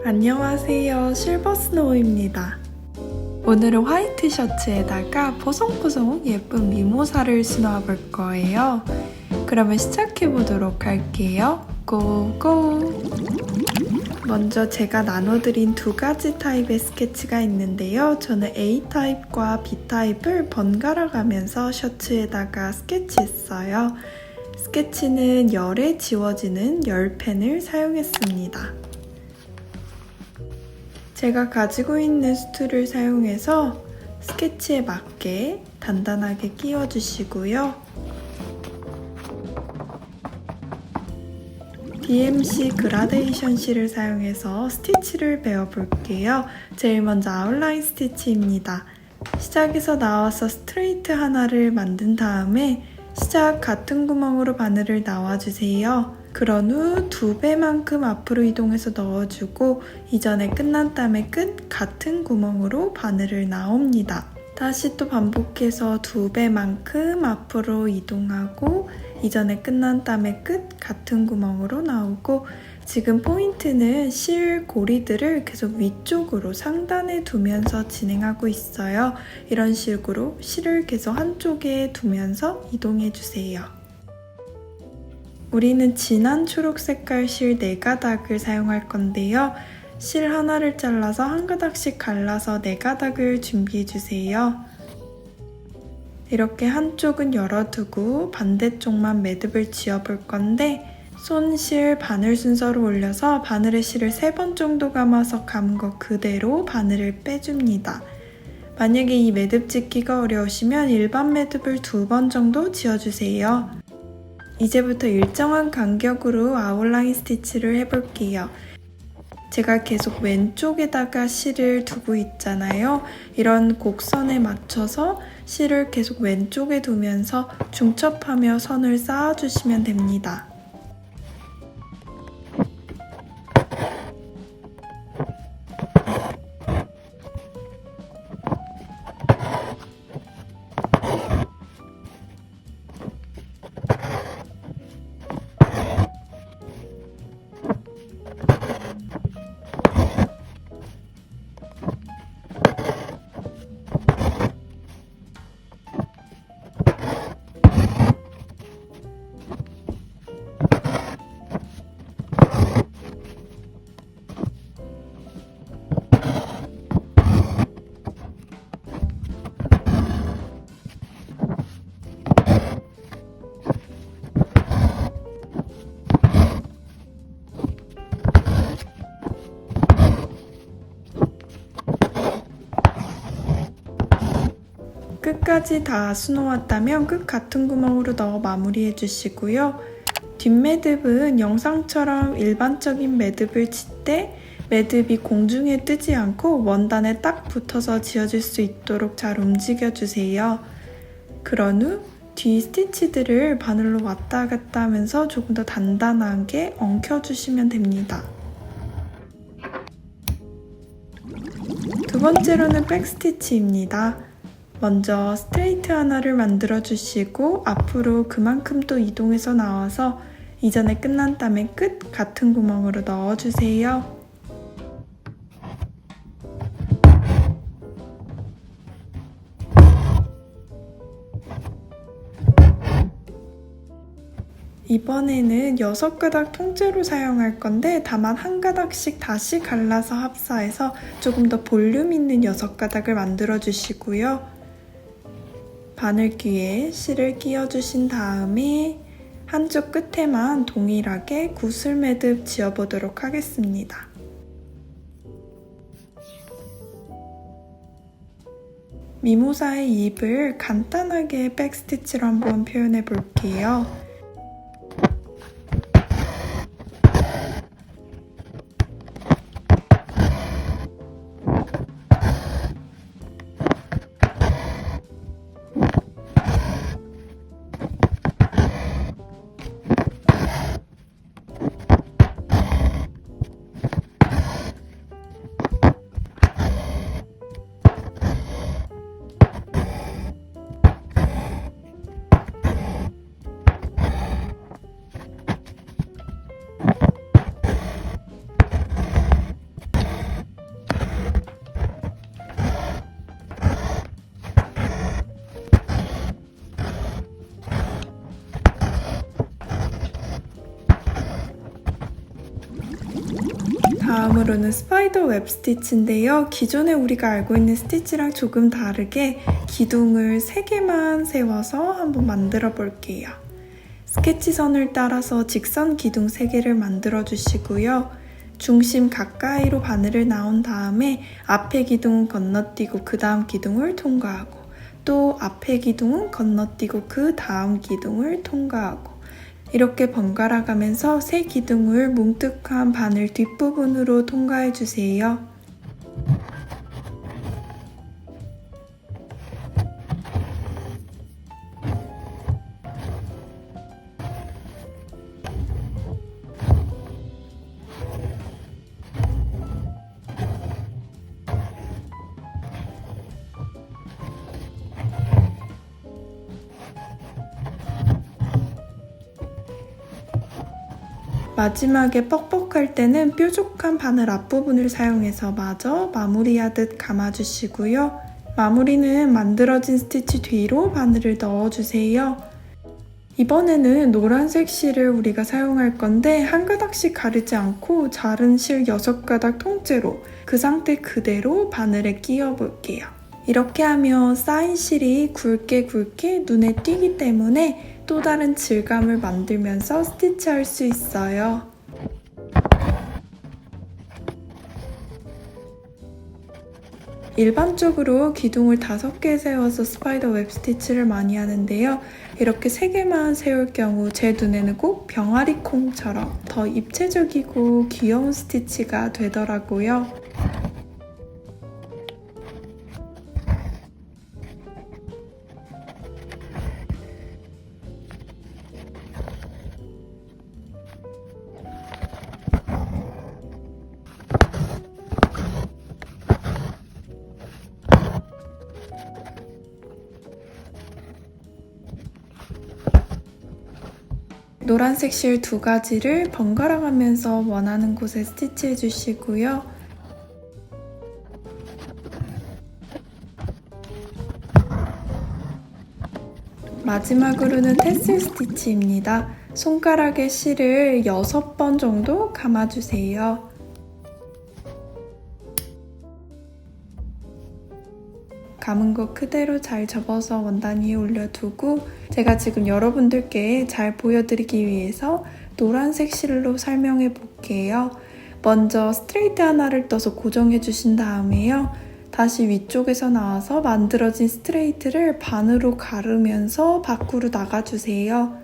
안녕하세요. 실버스노우입니다. 오늘은 화이트 셔츠에다가 보송보송 예쁜 미모사를 신어 볼 거예요. 그러면 시작해 보도록 할게요. 고고! 먼저 제가 나눠드린 두 가지 타입의 스케치가 있는데요. 저는 A타입과 B타입을 번갈아 가면서 셔츠에다가 스케치했어요. 스케치는 열에 지워지는 열펜을 사용했습니다. 제가 가지고 있는 수트를 사용해서 스케치에 맞게 단단하게 끼워주시고요. DMC 그라데이션 실을 사용해서 스티치를 배워볼게요. 제일 먼저 아웃라인 스티치입니다. 시작에서 나와서 스트레이트 하나를 만든 다음에 시작 같은 구멍으로 바늘을 넣어주세요. 그런 후 2배만큼 앞으로 이동해서 넣어주고 이전에 끝난 다음에 끝 같은 구멍으로 바늘을 나옵니다. 다시 또 반복해서 2배만큼 앞으로 이동하고 이전에 끝난 다음에 끝 같은 구멍으로 나오고 지금 포인트는 실 고리들을 계속 위쪽으로 상단에 두면서 진행하고 있어요. 이런 식으로 실을 계속 한쪽에 두면서 이동해주세요. 우리는 진한 초록 색깔 실 4가닥을 사용할 건데요. 실 하나를 잘라서 한 가닥씩 갈라서 4가닥을 준비해주세요. 이렇게 한쪽은 열어두고 반대쪽만 매듭을 지어볼 건데 손실 바늘 순서로 올려서 바늘에 실을 3번 정도 감아서 감은 거 그대로 바늘을 빼줍니다. 만약에 이 매듭 짓기가 어려우시면 일반 매듭을 2번 정도 지어주세요. 이제부터 일정한 간격으로 아웃라인 스티치를 해볼게요. 제가 계속 왼쪽에다가 실을 두고 있잖아요. 이런 곡선에 맞춰서 실을 계속 왼쪽에 두면서 중첩하며 선을 쌓아주시면 됩니다. 끝까지 다 수놓았다면 끝 같은 구멍으로 넣어 마무리해 주시고요. 뒷매듭은 영상처럼 일반적인 매듭을 칠 때 매듭이 공중에 뜨지 않고 원단에 딱 붙어서 지어질 수 있도록 잘 움직여 주세요. 그런 후 뒤 스티치들을 바늘로 왔다 갔다 하면서 조금 더 단단하게 엉켜주시면 됩니다. 두 번째로는 백스티치입니다. 먼저 스트레이트 하나를 만들어 주시고 앞으로 그만큼 또 이동해서 나와서 이전에 끝난 다음에 끝 같은 구멍으로 넣어주세요. 이번에는 6가닥 통째로 사용할 건데 다만 한 가닥씩 다시 갈라서 합사해서 조금 더 볼륨 있는 6가닥을 만들어 주시고요. 바늘귀에 실을 끼워주신 다음에 한쪽 끝에만 동일하게 구슬 매듭 지어보도록 하겠습니다. 미모사의 입을 간단하게 백스티치로 한번 표현해 볼게요. 다음으로는 스파이더 웹 스티치인데요. 기존에 우리가 알고 있는 스티치랑 조금 다르게 기둥을 3개만 세워서 한번 만들어 볼게요. 스케치선을 따라서 직선 기둥 3개를 만들어 주시고요. 중심 가까이로 바늘을 나온 다음에 앞에 기둥은 건너뛰고 그 다음 기둥을 통과하고, 또 앞에 기둥은 건너뛰고 그 다음 기둥을 통과하고, 이렇게 번갈아 가면서 세 기둥을 뭉툭한 바늘 뒷부분으로 통과해 주세요. 마지막에 뻑뻑할 때는 뾰족한 바늘 앞부분을 사용해서 마저 마무리하듯 감아주시고요. 마무리는 만들어진 스티치 뒤로 바늘을 넣어주세요. 이번에는 노란색 실을 우리가 사용할 건데 한 가닥씩 가르지 않고 자른 실 6가닥 통째로 그 상태 그대로 바늘에 끼워 볼게요. 이렇게 하면 쌓인 실이 굵게 눈에 띄기 때문에 또 다른 질감을 만들면서 스티치할 수 있어요. 일반적으로 기둥을 5개 세워서 스파이더 웹 스티치를 많이 하는데요. 이렇게 3개만 세울 경우 제 눈에는 꼭 병아리 콩처럼 더 입체적이고 귀여운 스티치가 되더라고요. 노란색 실 2가지를 번갈아 가면서 원하는 곳에 스티치해 주시고요. 마지막으로는 테슬 스티치입니다. 손가락에 실을 6번 정도 감아주세요. 감은 거 그대로 잘 접어서 원단 위에 올려두고, 제가 지금 여러분들께 잘 보여드리기 위해서 노란색 실로 설명해 볼게요. 먼저 스트레이트 하나를 떠서 고정해 주신 다음에요. 다시 위쪽에서 나와서 만들어진 스트레이트를 반으로 가르면서 밖으로 나가주세요.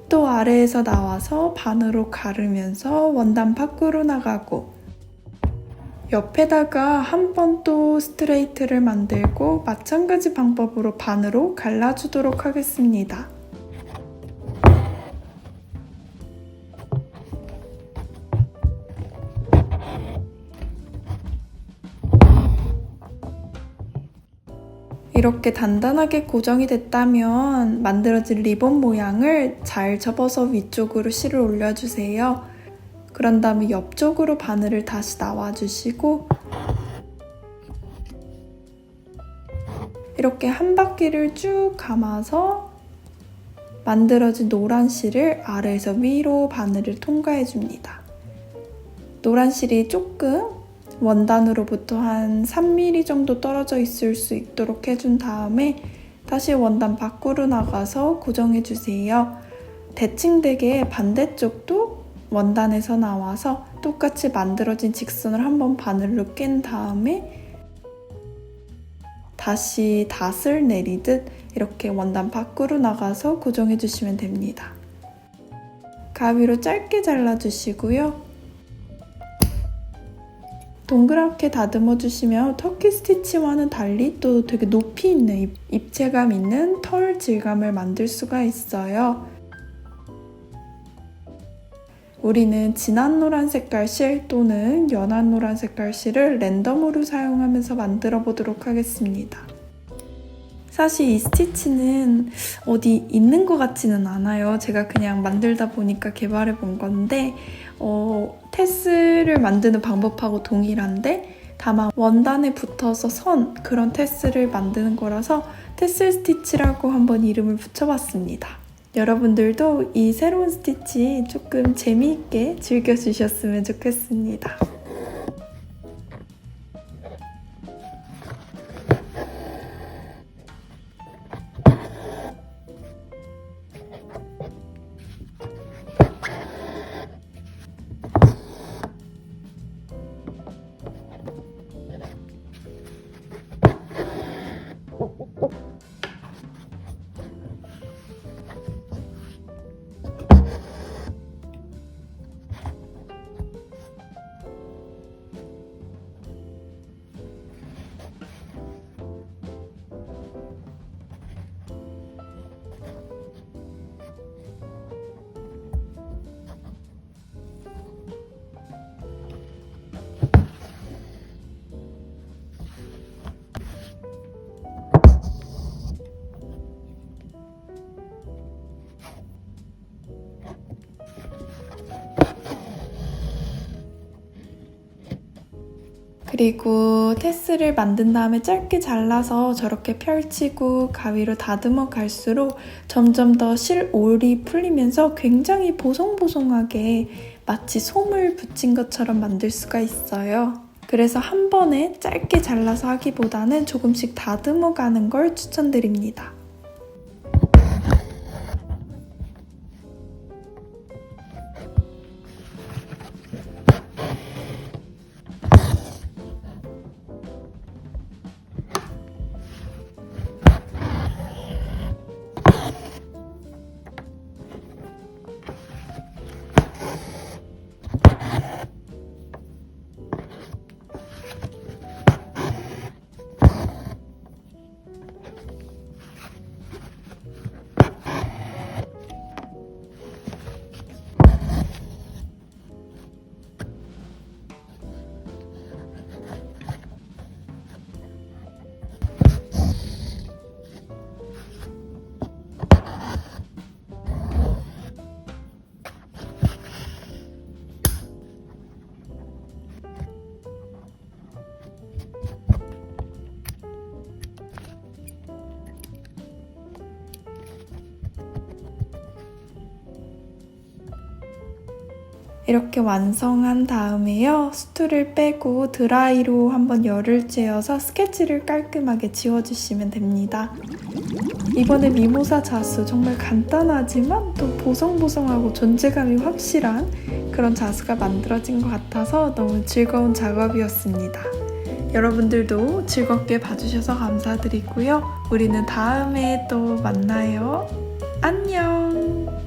또 아래에서 나와서 반으로 가르면서 원단 밖으로 나가고, 옆에다가 한 번 또 스트레이트를 만들고 마찬가지 방법으로 반으로 갈라주도록 하겠습니다. 이렇게 단단하게 고정이 됐다면 만들어진 리본 모양을 잘 접어서 위쪽으로 실을 올려주세요. 그런 다음에 옆쪽으로 바늘을 다시 나와주시고, 이렇게 한 바퀴를 쭉 감아서 만들어진 노란 실을 아래에서 위로 바늘을 통과해줍니다. 노란 실이 조금 원단으로부터 한 3mm 정도 떨어져 있을 수 있도록 해준 다음에 다시 원단 밖으로 나가서 고정해주세요. 대칭되게 반대쪽도 원단에서 나와서 똑같이 만들어진 직선을 한번 바늘로 낀 다음에 다시 닷을 내리듯 이렇게 원단 밖으로 나가서 고정해주시면 됩니다. 가위로 짧게 잘라주시고요. 동그랗게 다듬어 주시면 터키 스티치와는 달리 또 되게 높이 있는 입체감 있는 털 질감을 만들 수가 있어요. 우리는 진한 노란 색깔 실 또는 연한 노란 색깔 실을 랜덤으로 사용하면서 만들어 보도록 하겠습니다. 사실 이 스티치는 어디 있는 것 같지는 않아요. 제가 그냥 만들다 보니까 개발해 본 건데 테슬을 만드는 방법하고 동일한데 다만 원단에 붙어서 그런 테슬을 만드는 거라서 테슬 스티치라고 한번 이름을 붙여봤습니다. 여러분들도 이 새로운 스티치 조금 재미있게 즐겨주셨으면 좋겠습니다. 그리고 테스를 만든 다음에 짧게 잘라서 저렇게 펼치고 가위로 다듬어 갈수록 점점 더 실올이 풀리면서 굉장히 보송보송하게 마치 솜을 붙인 것처럼 만들 수가 있어요. 그래서 한 번에 짧게 잘라서 하기보다는 조금씩 다듬어 가는 걸 추천드립니다. 이렇게 완성한 다음에요. 수트를 빼고 드라이로 한번 열을 쬐어서 스케치를 깔끔하게 지워주시면 됩니다. 이번에 미모사 자수 정말 간단하지만 또 보송보송하고 존재감이 확실한 그런 자수가 만들어진 것 같아서 너무 즐거운 작업이었습니다. 여러분들도 즐겁게 봐주셔서 감사드리고요. 우리는 다음에 또 만나요. 안녕!